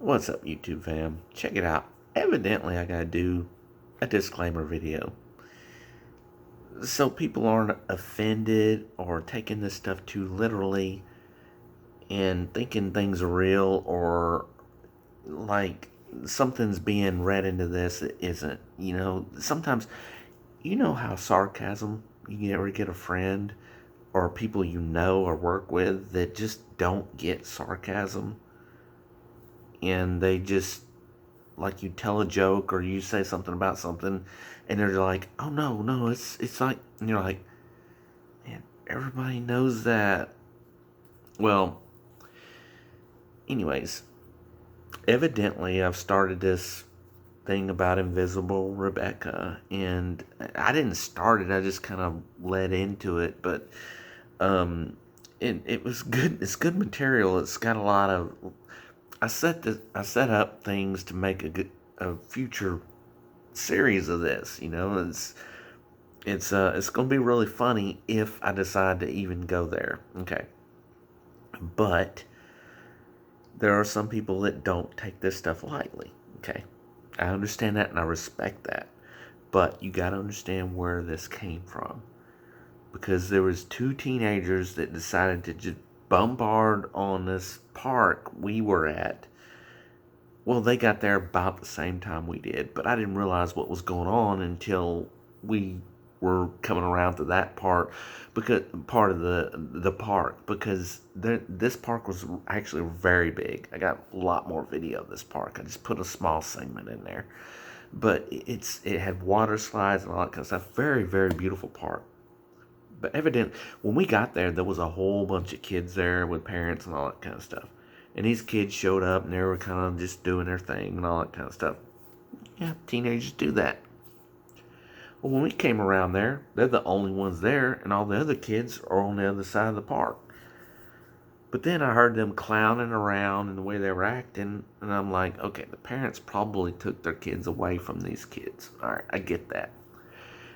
What's up, YouTube fam? Check it out. Evidently, I gotta do a disclaimer video so people aren't offended or taking this stuff too literally and thinking things are real or like something's being read into this that isn't. Sometimes how sarcasm, you ever get a friend or people you know or work with that just don't get sarcasm and they just like you tell a joke or you say something about something and they're like, oh no, it's like, and you're like, man, everybody knows that. Well, anyways, evidently I've started this thing about Invisible Rebecca, and I didn't start it, I just kind of led into it, but it was good. It's good material. It's got a lot of, I set up things to make a future series of this. It's gonna be really funny if I decide to even go there. Okay, but there are some people that don't take this stuff lightly. Okay, I understand that and I respect that, but you got to understand where this came from, because there was two teenagers that decided to just bombard on this park we were at. Well, they got there about the same time we did, but I didn't realize what was going on until we were coming around to that part of the park, because this park was actually very big. I got a lot more video of this park. I just put a small segment in there, but it had water slides and all that kind of stuff. Very, very beautiful park. But evident when we got there, there was a whole bunch of kids there with parents and all that kind of stuff. And these kids showed up and they were kind of just doing their thing and all that kind of stuff. Yeah, teenagers do that. Well, when we came around there, they're the only ones there, and all the other kids are on the other side of the park. But then I heard them clowning around and the way they were acting, and I'm like, okay, the parents probably took their kids away from these kids. All right, I get that.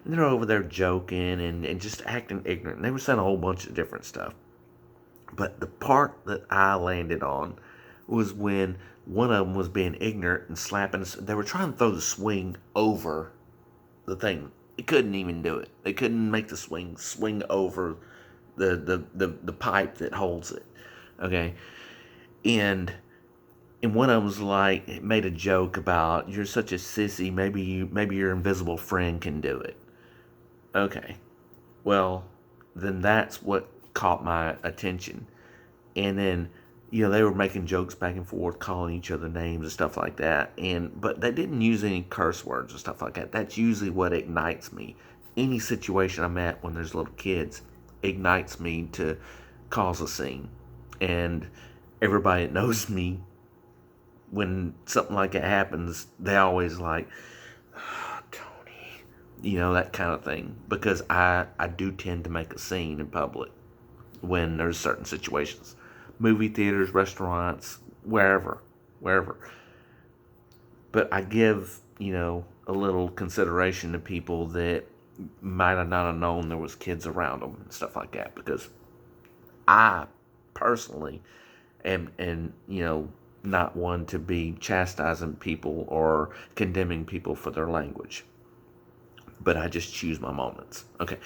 And they're over there joking and just acting ignorant. And they were saying a whole bunch of different stuff. But the part that I landed on was when one of them was being ignorant and slapping. They were trying to throw the swing over the thing. They couldn't even do it. They couldn't make the swing over the pipe that holds it. Okay, and one of them was like, made a joke about, you're such a sissy. Maybe your invisible friend can do it. Okay, well, then that's what caught my attention. And then, they were making jokes back and forth, calling each other names and stuff like that. But they didn't use any curse words or stuff like that. That's usually what ignites me. Any situation I'm at when there's little kids ignites me to cause a scene. And everybody that knows me, when something like that happens, they always like, that kind of thing, because I do tend to make a scene in public when there's certain situations, movie theaters, restaurants, wherever. But I give, a little consideration to people that might have not have known there was kids around them and stuff like that, because I personally am, and not one to be chastising people or condemning people for their language, but I just choose my moments. Okay.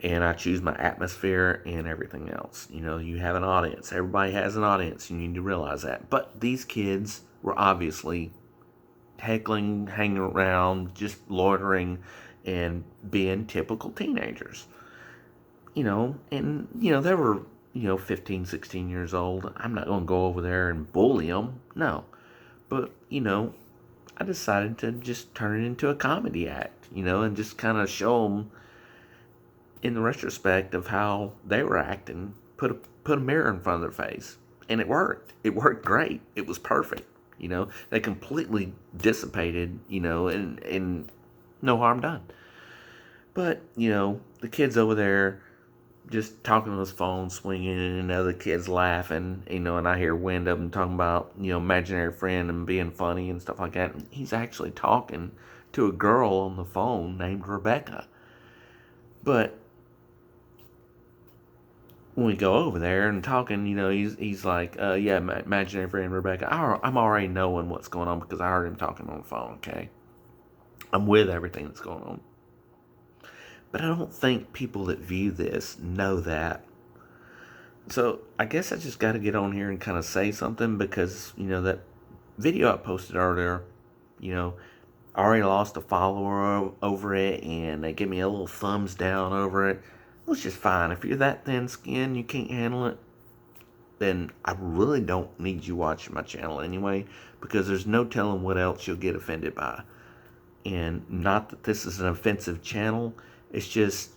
And I choose my atmosphere and everything else. You have an audience. Everybody has an audience. You need to realize that. But these kids were obviously heckling, hanging around, just loitering, and being typical teenagers. They were, 15, 16 years old. I'm not going to go over there and bully them. No. But, I decided to just turn it into a comedy act, and just kind of show them in the retrospect of how they were acting, put a mirror in front of their face. And it worked. It worked great. It was perfect. They completely dissipated, and no harm done. But, the kids over there just talking on his phone, swinging, and other kids laughing, and I hear wind of them talking about, imaginary friend and being funny and stuff like that. And he's actually talking to a girl on the phone named Rebecca. But when we go over there and talking, he's like, yeah, imaginary friend Rebecca. I'm already knowing what's going on because I heard him talking on the phone. Okay, I'm with everything that's going on. But I don't think people that view this know that. So I guess I just got to get on here and kind of say something because, that video I posted earlier, you know, I already lost a follower over it and they give me a little thumbs down over it. It's just fine. If you're that thin skinned, you can't handle it, then I really don't need you watching my channel anyway because there's no telling what else you'll get offended by. And not that this is an offensive channel, it's just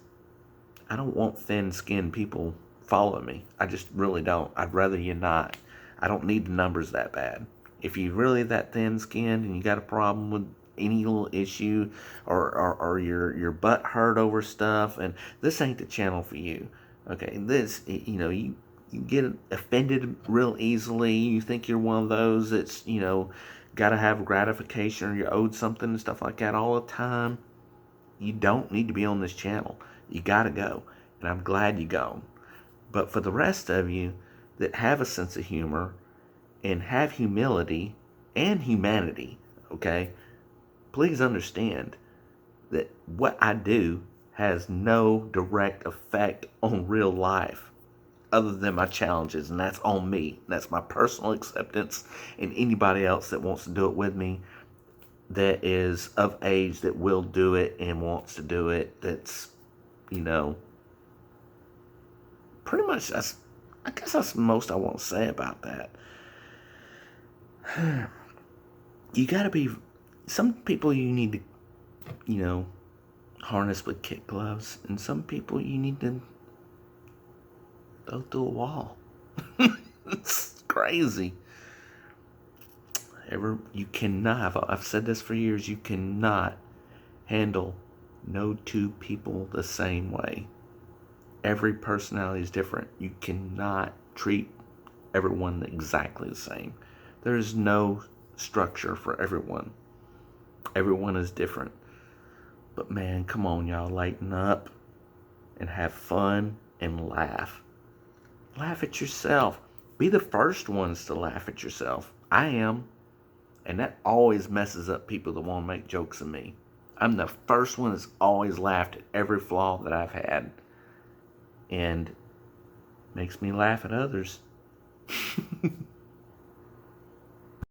I don't want thin-skinned people following me. I just really don't. I'd rather you not. I don't need the numbers that bad. If you're really that thin-skinned and you got a problem with any little issue or your butt hurt over stuff, and this ain't the channel for you. Okay, you get offended real easily. You think you're one of those that's, got to have gratification or you're owed something and stuff like that all the time. You don't need to be on this channel. You got to go. And I'm glad you gone. But for the rest of you that have a sense of humor and have humility and humanity, okay, please understand that what I do has no direct effect on real life other than my challenges, and that's on me. That's my personal acceptance, and anybody else that wants to do it with me that is of age that will do it and wants to do it, that's, pretty much I guess that's the most I want to say about that. You gotta be, some people you need to, harness with kid gloves, and some people you need to go through a wall. It's crazy. You cannot, I've said this for years, you cannot handle no two people the same way. Every personality is different. You cannot treat everyone exactly the same. There is no structure for everyone. Everyone is different. But man, come on, y'all, lighten up and have fun and laugh. Laugh at yourself. Be the first ones to laugh at yourself. I am. And that always messes up people that want to make jokes of me. I'm the first one that's always laughed at every flaw that I've had. And makes me laugh at others.